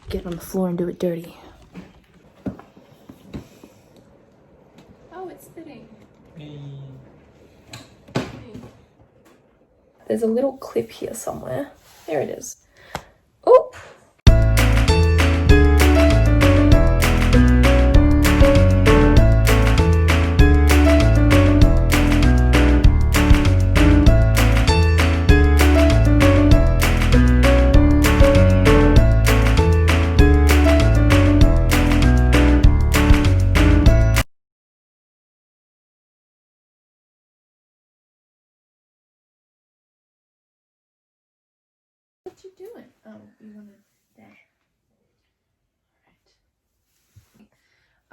Get on the floor and do it dirty. Oh, it's spitting. There's a little clip here somewhere. There it is. Oh! What you doing? Oh, you wanted that.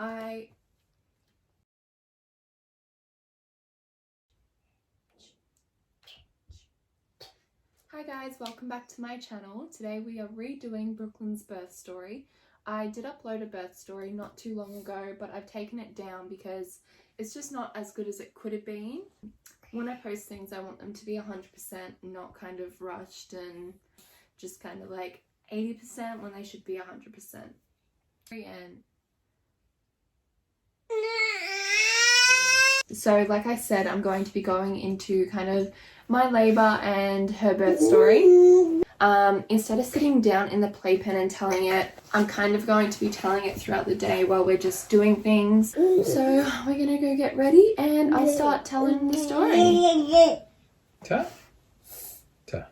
Alright. Hi guys, welcome back to my channel. Today we are redoing Brooklyn's birth story. I did upload a birth story not too long ago, but I've taken it down because it's just not as good as it could have been. When I post things, I want them to be 100%, not kind of rushed and just kind of like 80% when they should be 100%. And so like I said, I'm going to be going into kind of my labour and her birth story. Instead of sitting down in the playpen and telling it, I'm kind of going to be telling it throughout the day while we're just doing things. So we're gonna go get ready and I'll start telling the story. Ta. Ta.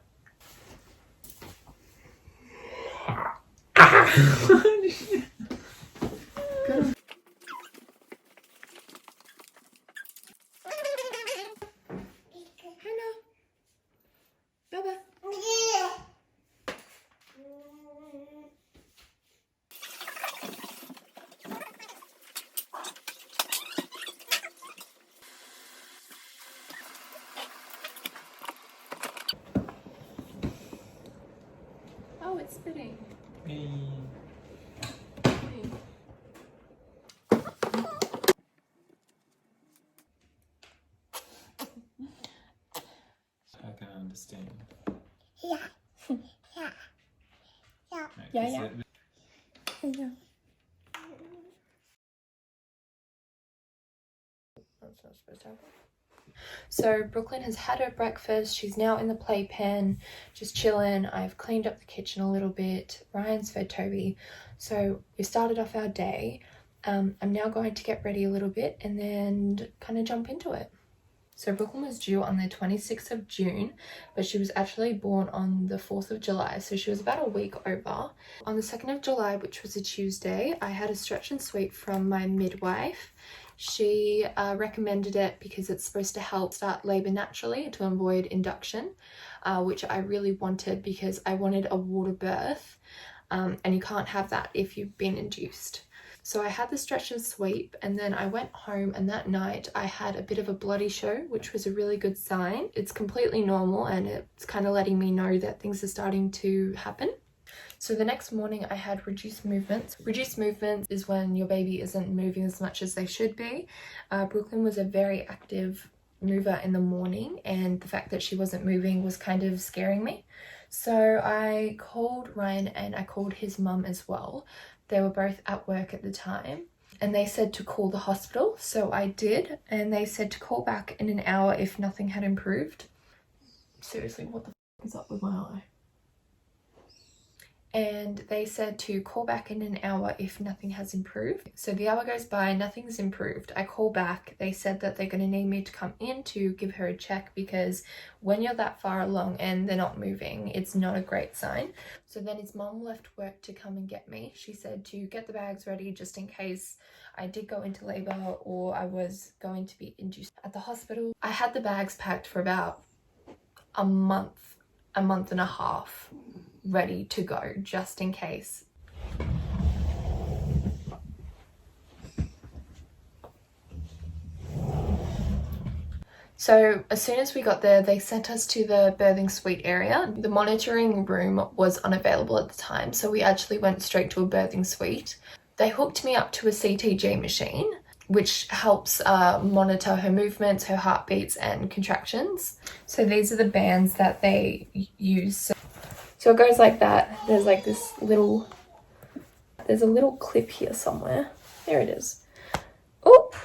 Good. Hello. Baba. Oh, it's spitting. Hey. I can understand. Yeah. Yeah. Yeah. Yeah. Yeah. That's not supposed to happen. So Brooklyn has had her breakfast. She's now in the playpen, just chilling. I've cleaned up the kitchen a little bit. Ryan's fed Toby. So we started off our day. I'm now going to get ready a little bit and then kind of jump into it. So Brooklyn was due on the 26th of June, but she was actually born on the 4th of July. So she was about a week over. On the 2nd of July, which was a Tuesday, I had a stretch and sweep from my midwife. She recommended it because it's supposed to help start labour naturally to avoid induction, which I really wanted because I wanted a water birth, and you can't have that if you've been induced. So I had the stretch and sweep and then I went home, and that night I had a bit of a bloody show, which was a really good sign. It's completely normal and it's kind of letting me know that things are starting to happen. So the next morning I had reduced movements. Reduced movements is when your baby isn't moving as much as they should be. Brooklyn was a very active mover in the morning, and the fact that she wasn't moving was kind of scaring me. So I called Ryan and I called his mum as well. They were both at work at the time and they said to call the hospital. So I did, and they said to call back in an hour if nothing had improved. Seriously, what the f is up with my eye? And they said to call back in an hour if nothing has improved. So the hour goes by, nothing's improved. I call back. They said that they're going to need me to come in to give her a check, because when you're that far along and they're not moving, it's not a great sign. So then his mum left work to come and get me. She said to get the bags ready just in case I did go into labour or I was going to be induced at the hospital. I had the bags packed for about a month and a half, ready to go just in case. So as soon as we got there, they sent us to the birthing suite area. The monitoring room was unavailable at the time, so we actually went straight to a birthing suite. They hooked me up to a CTG machine, which helps monitor her movements, her heartbeats and contractions. So these are the bands that they use. So it goes like that. There's like this little, there's a little clip here somewhere. There it is. Oop!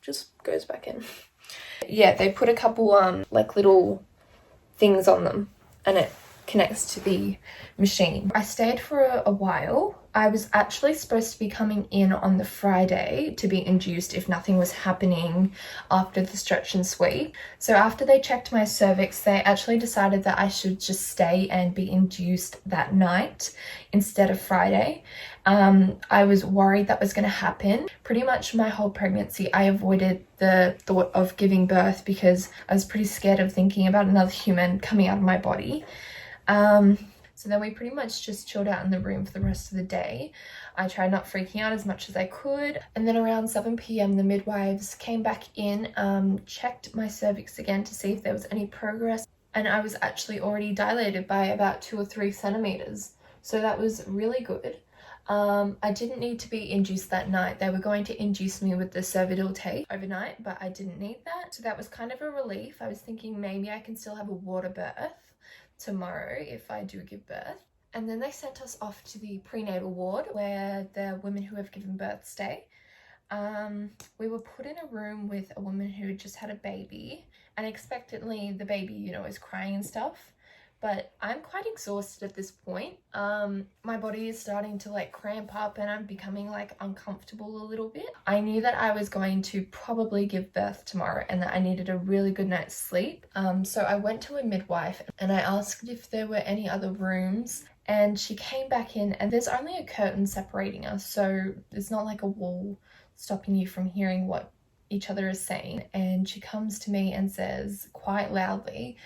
Just goes back in. Yeah, they put a couple like little things on them and it connects to the machine. I stayed for a while. I was actually supposed to be coming in on the Friday to be induced if nothing was happening after the stretch and sweep. So after they checked my cervix, they actually decided that I should just stay and be induced that night instead of Friday. I was worried that was going to happen. Pretty much my whole pregnancy, I avoided the thought of giving birth because I was pretty scared of thinking about another human coming out of my body. So then we pretty much just chilled out in the room for the rest of the day. I tried not freaking out as much as I could. And then around 7 p.m, the midwives came back in, checked my cervix again to see if there was any progress. And I was actually already dilated by about 2 or 3 centimeters. So that was really good. I didn't need to be induced that night. They were going to induce me with the cervidil tape overnight, but I didn't need that. So that was kind of a relief. I was thinking maybe I can still have a water birth tomorrow if I do give birth. And then they sent us off to the prenatal ward where the women who have given birth stay. We were put in a room with a woman who had just had a baby, and expectantly the baby, you know, is crying and stuff. But I'm quite exhausted at this point. My body is starting to like cramp up and I'm becoming like uncomfortable a little bit. I knew that I was going to probably give birth tomorrow and that I needed a really good night's sleep. So I went to a midwife and I asked if there were any other rooms, and she came back in and there's only a curtain separating us. So it's not like a wall stopping you from hearing what each other is saying. And she comes to me and says quite loudly,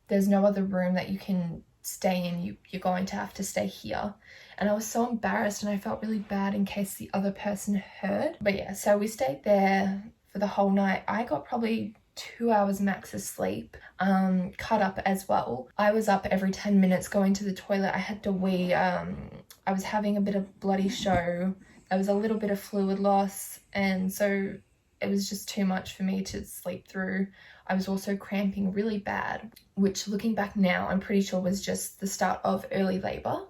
"There's no other room that you can stay in. You're going to have to stay here." And I was so embarrassed and I felt really bad in case the other person heard. But yeah, so we stayed there for the whole night. I got probably 2 hours max of sleep, cut up as well. I was up every 10 minutes going to the toilet. I had to wee. I was having a bit of bloody show. There was a little bit of fluid loss, and so it was just too much for me to sleep through. I was also cramping really bad, which looking back now, I'm pretty sure was just the start of early labor.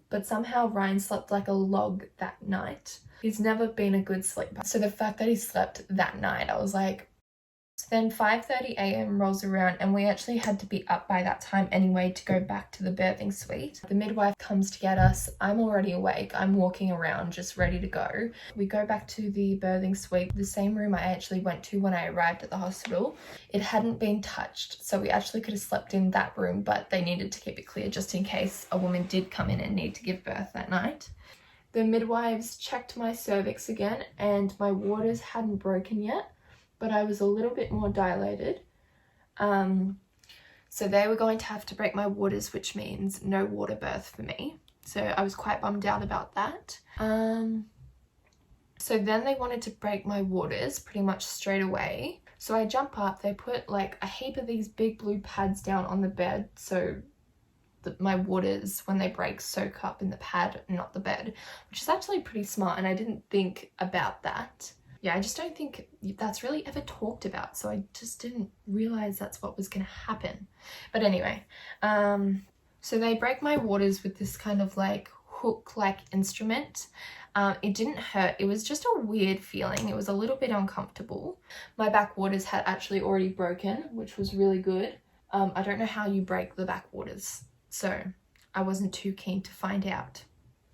But somehow Ryan slept like a log that night. He's never been a good sleeper. So the fact that he slept that night, I was like, so then 5:30 a.m. rolls around and we actually had to be up by that time anyway to go back to the birthing suite. The midwife comes to get us. I'm already awake. I'm walking around just ready to go. We go back to the birthing suite, the same room I actually went to when I arrived at the hospital. It hadn't been touched, so we actually could have slept in that room, but they needed to keep it clear just in case a woman did come in and need to give birth that night. The midwives checked my cervix again and my waters hadn't broken yet, but I was a little bit more dilated. So they were going to have to break my waters, which means no water birth for me. So I was quite bummed out about that. So then they wanted to break my waters pretty much straight away. So I jump up, they put like a heap of these big blue pads down on the bed so that my waters, when they break, soak up in the pad, not the bed, which is actually pretty smart, and I didn't think about that. Yeah, I just don't think that's really ever talked about, so I just didn't realize that's what was going to happen. But anyway, so they break my waters with this kind of like hook-like instrument. It didn't hurt, it was just a weird feeling. It was a little bit uncomfortable. My back waters had actually already broken, which was really good. I don't know how you break the back waters, so I wasn't too keen to find out.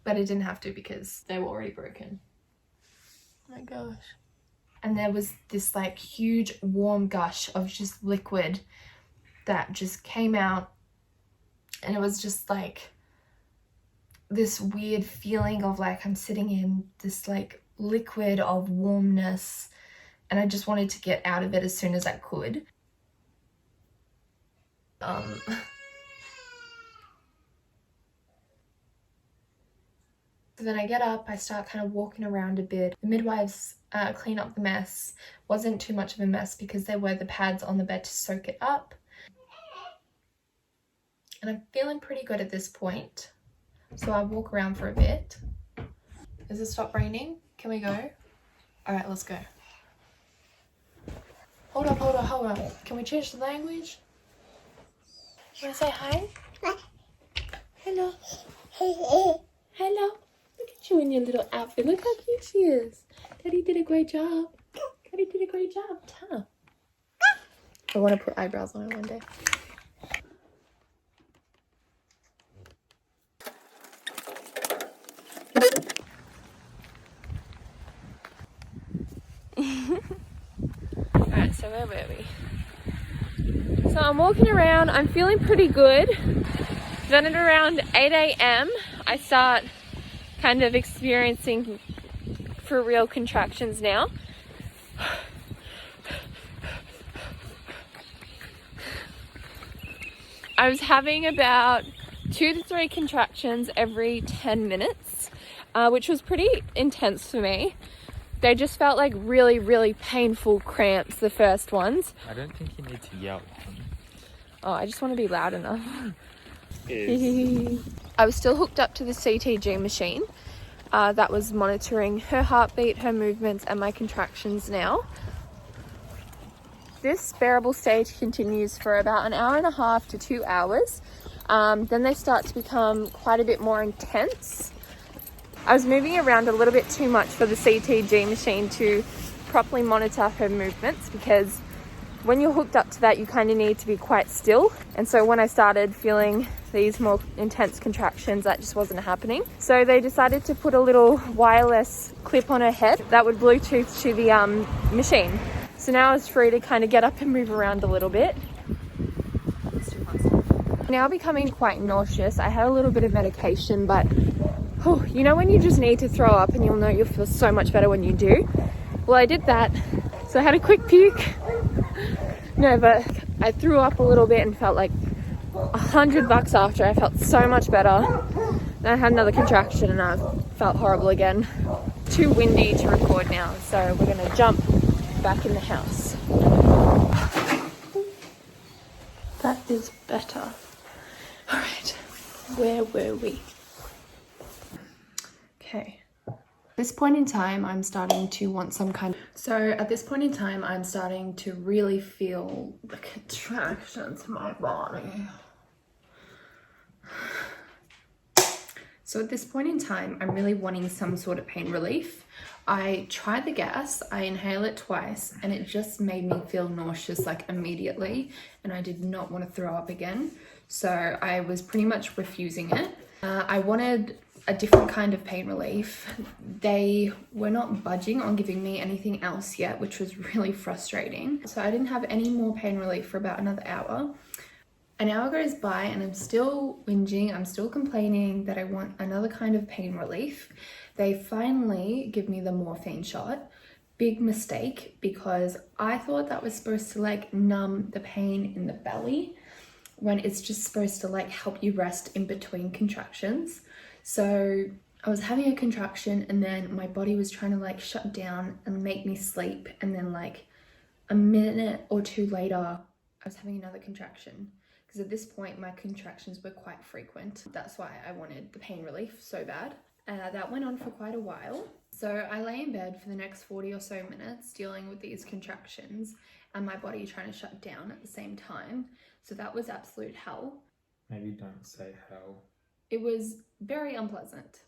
But I didn't have to because they were already broken. Oh my gosh. And there was this like huge warm gush of just liquid that just came out, and it was just like this weird feeling of like I'm sitting in this like liquid of warmness, and I just wanted to get out of it as soon as I could. So then I get up, I start kind of walking around a bit. The midwives clean up the mess. Wasn't too much of a mess because there were the pads on the bed to soak it up. And I'm feeling pretty good at this point. So I walk around for a bit. Has it stopped raining? Can we go? All right, let's go. Hold up. Can we change the language? Want to say hi? Hello. Hello. Look at you in your little outfit. Look how cute she is. Daddy did a great job. Daddy did a great job. Huh? I want to put eyebrows on her one day. Alright, so where were we? So I'm walking around. I'm feeling pretty good. Then at around 8 a.m. I start kind of experiencing for real contractions now. I was having about 2 to 3 contractions every 10 minutes, which was pretty intense for me. They just felt like really, really painful cramps, the first ones. I don't think you need to yell. Oh, I just want to be loud enough. I was still hooked up to the CTG machine that was monitoring her heartbeat, her movements, and my contractions now. This bearable stage continues for about an hour and a half to 2 hours. Then they start to become quite a bit more intense. I was moving around a little bit too much for the CTG machine to properly monitor her movements, because when you're hooked up to that, you kind of need to be quite still. And so when I started feeling these more intense contractions, that just wasn't happening. So they decided to put a little wireless clip on her head that would Bluetooth to the machine. So now I was free to kind of get up and move around a little bit. Now becoming quite nauseous. I had a little bit of medication, but you know when you just need to throw up and you'll know you'll feel so much better when you do? Well, I did that. So I had a quick puke. No, but I threw up a little bit and felt like $100 after. I felt so much better. Then I had another contraction and I felt horrible again. Too windy to record now, so we're gonna jump back in the house. That is better. All right, where were we? Okay. At this point in time, I'm starting to want some kind of... So at this point in time, I'm starting to really feel the contractions in my body. So at this point in time, I'm really wanting some sort of pain relief. I tried the gas, I inhaled it twice, and it just made me feel nauseous like immediately, and I did not want to throw up again. So I was pretty much refusing it. I wanted a different kind of pain relief. They were not budging on giving me anything else yet, which was really frustrating. So I didn't have any more pain relief for about another hour. An hour goes by and I'm still whinging, I'm still complaining that I want another kind of pain relief. They finally give me the morphine shot. Big mistake, because I thought that was supposed to like numb the pain in the belly, when it's just supposed to like help you rest in between contractions. So I was having a contraction and then my body was trying to like shut down and make me sleep, and then like a minute or two later I was having another contraction, because at this point my contractions were quite frequent. That's why I wanted the pain relief so bad. That went on for quite a while. So I lay in bed for the next 40 or so minutes dealing with these contractions and my body trying to shut down at the same time. So that was absolute hell. Maybe don't say hell. It was very unpleasant.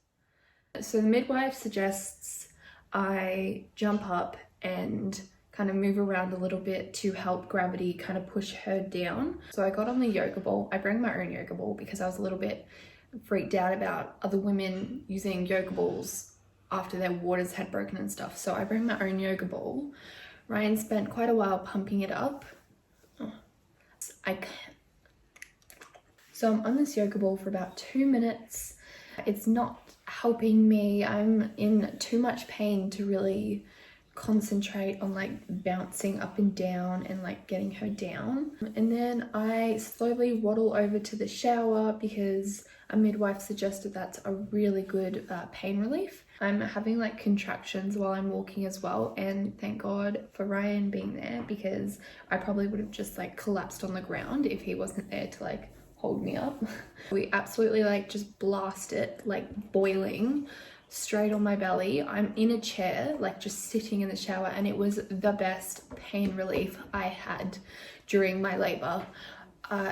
So the midwife suggests I jump up and kind of move around a little bit to help gravity kind of push her down. So I got on the yoga ball. I bring my own yoga ball because I was a little bit freaked out about other women using yoga balls after their waters had broken and stuff. So I bring my own yoga ball. Ryan spent quite a while pumping it up. So I'm on this yoga ball for about 2 minutes. It's not helping me. I'm in too much pain to really concentrate on like bouncing up and down and like getting her down. And then I slowly waddle over to the shower because a midwife suggested that's a really good pain relief. I'm having like contractions while I'm walking as well, and thank God for Ryan being there, because I probably would have just like collapsed on the ground if he wasn't there to like hold me up. We absolutely like just blast it, like boiling straight on my belly. I'm in a chair, like just sitting in the shower, and it was the best pain relief I had during my labor.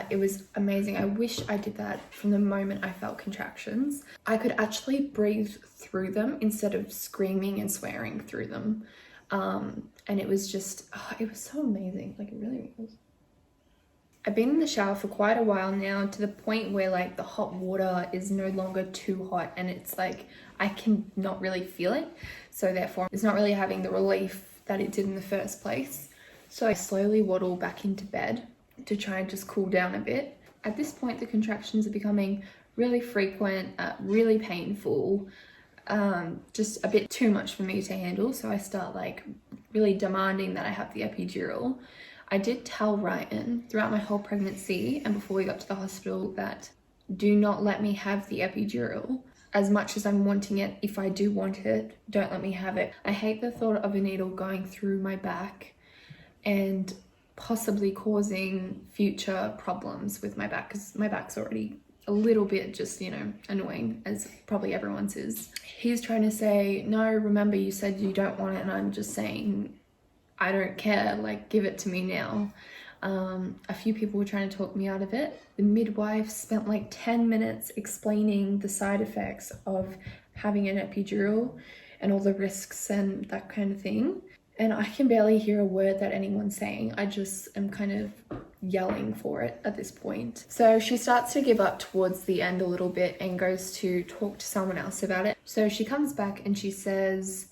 It was amazing. I wish I did that from the moment I felt contractions. I could actually breathe through them instead of screaming and swearing through them. And it was just, it was so amazing. Like, it really was. I've been in the shower for quite a while now, to the point where like the hot water is no longer too hot, and it's like I can not really feel it. So therefore it's not really having the relief that it did in the first place. So I slowly waddle back into bed to try and just cool down a bit. At this point, the contractions are becoming really frequent, really painful, just a bit too much for me to handle. So I start like really demanding that I have the epidural. I did tell Ryan throughout my whole pregnancy and before we got to the hospital that do not let me have the epidural. As much as I'm wanting it, if I do want it, don't let me have it. I hate the thought of a needle going through my back and possibly causing future problems with my back, because my back's already a little bit just, you know, annoying, as probably everyone's is. He's trying to say, no, remember you said you don't want it, and I'm just saying, I don't care, like, give it to me now. A few people were trying to talk me out of it. The midwife spent like 10 minutes explaining the side effects of having an epidural and all the risks and that kind of thing. And I can barely hear a word that anyone's saying. I just am kind of yelling for it at this point. So she starts to give up towards the end a little bit and goes to talk to someone else about it. So she comes back and she says,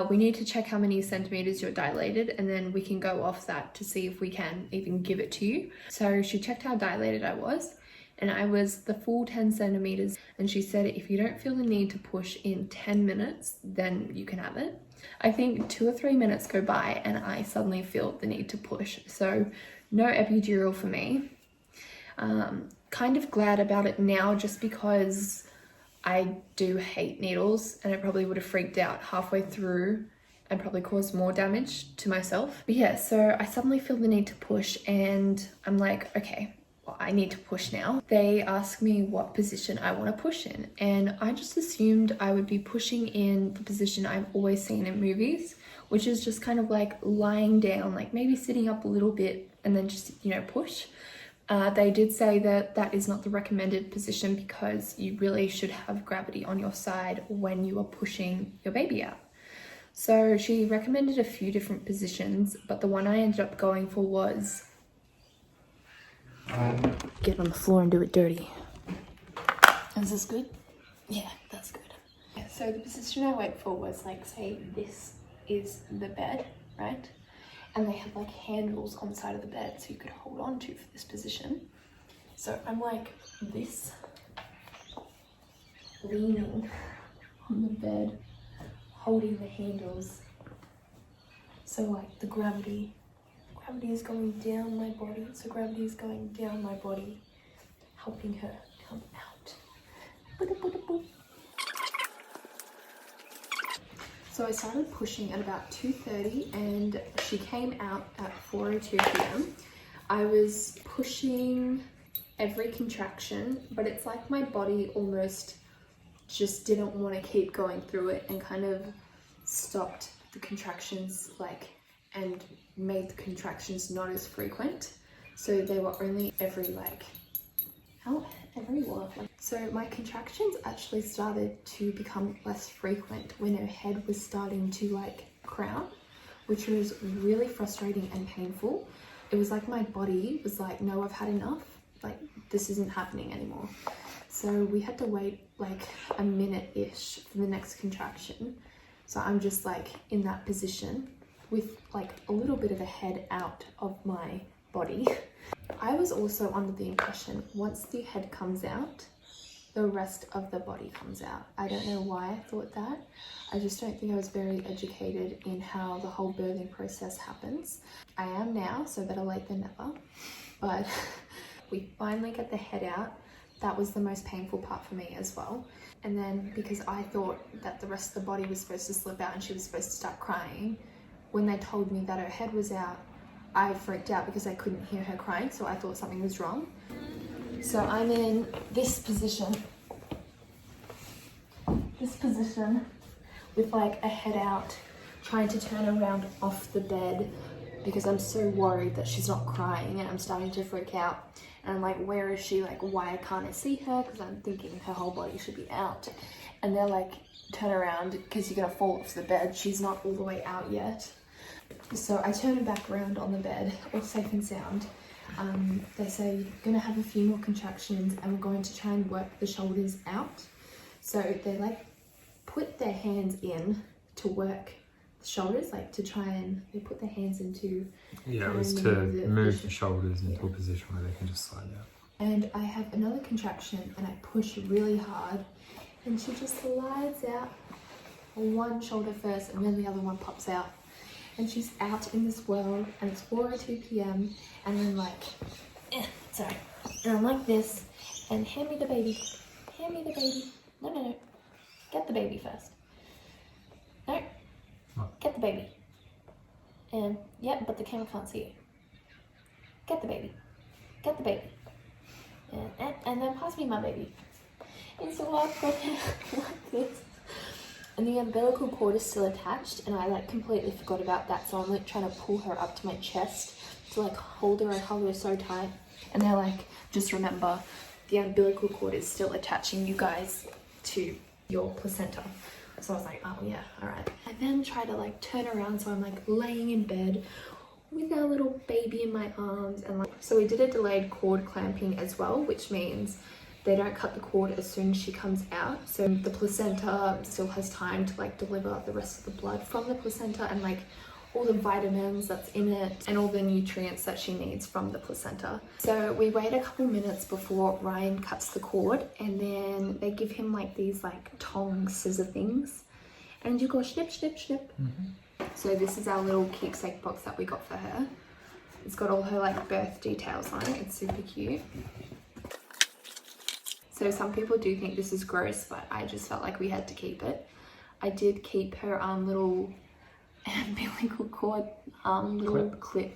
we need to check how many centimeters you're dilated, and then we can go off that to see if we can even give it to you. So she checked how dilated I was, and I was the full 10 centimeters. And she said, if you don't feel the need to push in 10 minutes, then you can have it. I think 2 or 3 minutes go by and I suddenly feel the need to push. So no epidural for me. Kind of glad about it now, just because I do hate needles and I probably would have freaked out halfway through and probably caused more damage to myself. But yeah, so I suddenly feel the need to push and I'm like, okay, well, I need to push now. They ask me what position I want to push in, and I just assumed I would be pushing in the position I've always seen in movies, which is just kind of like lying down, like maybe sitting up a little bit and then just, you know, push. They did say that that is not the recommended position because you really should have gravity on your side when you are pushing your baby out. So she recommended a few different positions, but the one I ended up going for was get on the floor and do it dirty. Is this good? Yeah, that's good. Yeah, so the position I went for was like, say this is the bed, right? And they had like handles on the side of the bed so you could hold on to for this position. So I'm like this, leaning on the bed, holding the handles. So like the gravity is going down my body. So gravity is going down my body, helping her come out. So I started pushing at about 2:30 and she came out at 4:02 p.m. I was pushing every contraction, but it's like my body almost just didn't want to keep going through it and kind of stopped the contractions, like, and made the contractions not as frequent. So they were only every like, every what? So my contractions actually started to become less frequent when her head was starting to like crown, which was really frustrating and painful. It was like my body was like, no, I've had enough. Like, this isn't happening anymore. So we had to wait like a minute-ish for the next contraction. So I'm just like in that position with like a little bit of a head out of my body. I was also under the impression once the head comes out, the rest of the body comes out. I don't know why I thought that. I just don't think I was very educated in how the whole birthing process happens. I am now, so better late than never. But we finally get the head out. That was the most painful part for me as well. And then because I thought that the rest of the body was supposed to slip out and she was supposed to start crying, when they told me that her head was out, I freaked out because I couldn't hear her crying, so I thought something was wrong. So I'm in this position with like a head out, trying to turn around off the bed because I'm so worried that she's not crying and I'm starting to freak out. And I'm like, where is she? Like, why can't I see her? Because I'm thinking her whole body should be out. And they're like, turn around because you're gonna fall off the bed. She's not all the way out yet. So I turn her back around on the bed, all safe and sound. They say you're gonna have a few more contractions and we're going to try and work the shoulders out. So they like put their hands in to work the shoulders, like to try and they put their hands into. Yeah, it was to move the shoulders into a position where they can just slide out. And I have another contraction and I push really hard and she just slides out on one shoulder first and then the other one pops out. And she's out in this world and it's 4:02 p.m. and I'm like, sorry. And I'm like this and hand me the baby. Hand me the baby. No. Get the baby first. No. What? Get the baby. And, yeah, but the camera can't see you. Get the baby. Get the baby. And then pass me my baby. And so I've got her like this. And the umbilical cord is still attached and I like completely forgot about that. So I'm like trying to pull her up to my chest to like hold her and hold her so tight. And they're like, just remember the umbilical cord is still attaching you guys to your placenta. So I was like, oh yeah, all right. I then try to like turn around. So I'm like laying in bed with our little baby in my arms. And like, so we did a delayed cord clamping as well, which means they don't cut the cord as soon as she comes out. So the placenta still has time to like deliver the rest of the blood from the placenta and like all the vitamins that's in it and all the nutrients that she needs from the placenta. So we wait a couple minutes before Ryan cuts the cord and then they give him like these like tongs, scissor things, and you go snip, snip, snip. So this is our little keepsake box that we got for her. It's got all her like birth details on it. It's super cute. So some people do think this is gross, but I just felt like we had to keep it. I did keep her little umbilical cord little clip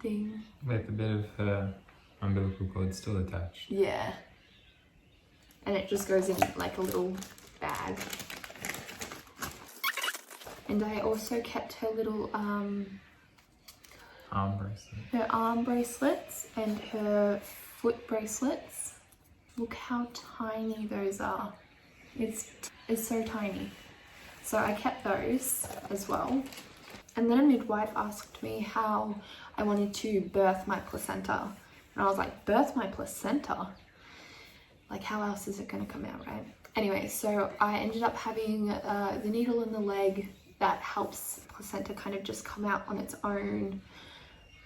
thing. Wait, the bit of her umbilical cord still attached. Yeah. And it just goes in like a little bag. And I also kept her little Arm bracelet. her arm bracelets and her foot bracelets. Look how tiny those are. It's so tiny. So I kept those as well. And then a midwife asked me how I wanted to birth my placenta. And I was like, birth my placenta? Like, how else is it going to come out, right? Anyway, so I ended up having the needle in the leg that helps placenta kind of just come out on its own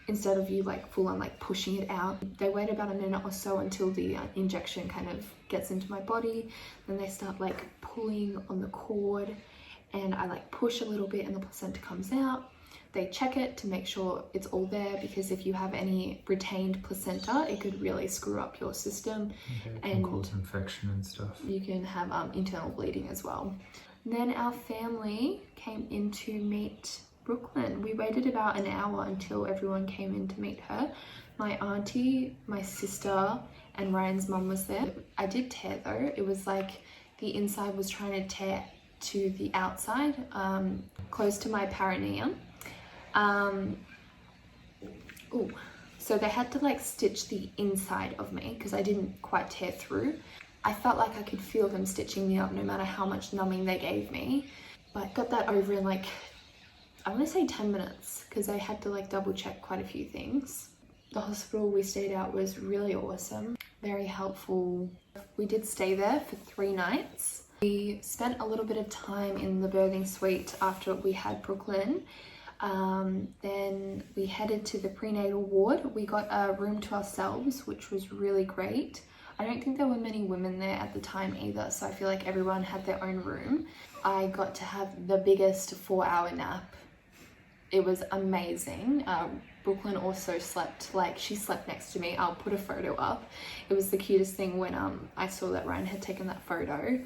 instead of you like full on like pushing it out. They wait about a minute or so until the injection kind of gets into my body. Then they start like pulling on the cord and I like push a little bit and the placenta comes out. They check it to make sure it's all there because if you have any retained placenta, it could really screw up your system. It can cause infection and stuff. You can have internal bleeding as well. And then our family came in to meet Brooklyn. We waited about an hour until everyone came in to meet her. My auntie, my sister, and Ryan's mum was there. I did tear though. It was like the inside was trying to tear to the outside, close to my perineum. So they had to like stitch the inside of me because I didn't quite tear through. I felt like I could feel them stitching me up no matter how much numbing they gave me. But got that over in like, I want to say 10 minutes because I had to like double check quite a few things. The hospital we stayed at was really awesome, very helpful. We did stay there for 3 nights. We spent a little bit of time in the birthing suite after we had Brooklyn. Then we headed to the prenatal ward. We got a room to ourselves, which was really great. I don't think there were many women there at the time either, so I feel like everyone had their own room. I got to have the biggest 4-hour nap. It was amazing. Brooklyn also slept, like she slept next to me. I'll put a photo up. It was the cutest thing when I saw that Ryan had taken that photo.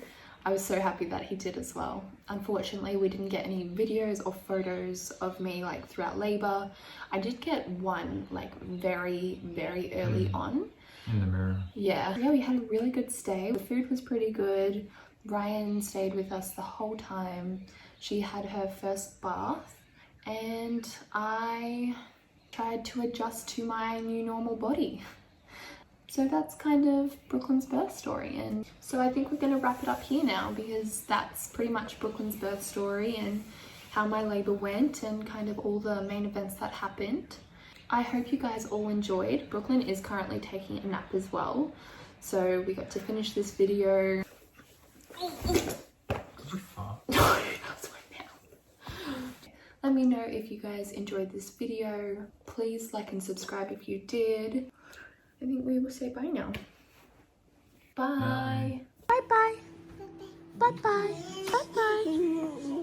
I was so happy that he did as well. Unfortunately, we didn't get any videos or photos of me like throughout labor. I did get one like very, very early on. In the mirror. Yeah, we had a really good stay. The food was pretty good. Ryan stayed with us the whole time. She had her first bath and I tried to adjust to my new normal body. So that's kind of Brooklyn's birth story, and so I think we're going to wrap it up here now, because that's pretty much Brooklyn's birth story and how my labour went and kind of all the main events that happened. I hope you guys all enjoyed. Brooklyn is currently taking a nap as well, so we got to finish this video. Let me know if you guys enjoyed this video. Please like and subscribe if you did. I think we will say bye now. Bye. Bye bye. Bye bye. Bye bye.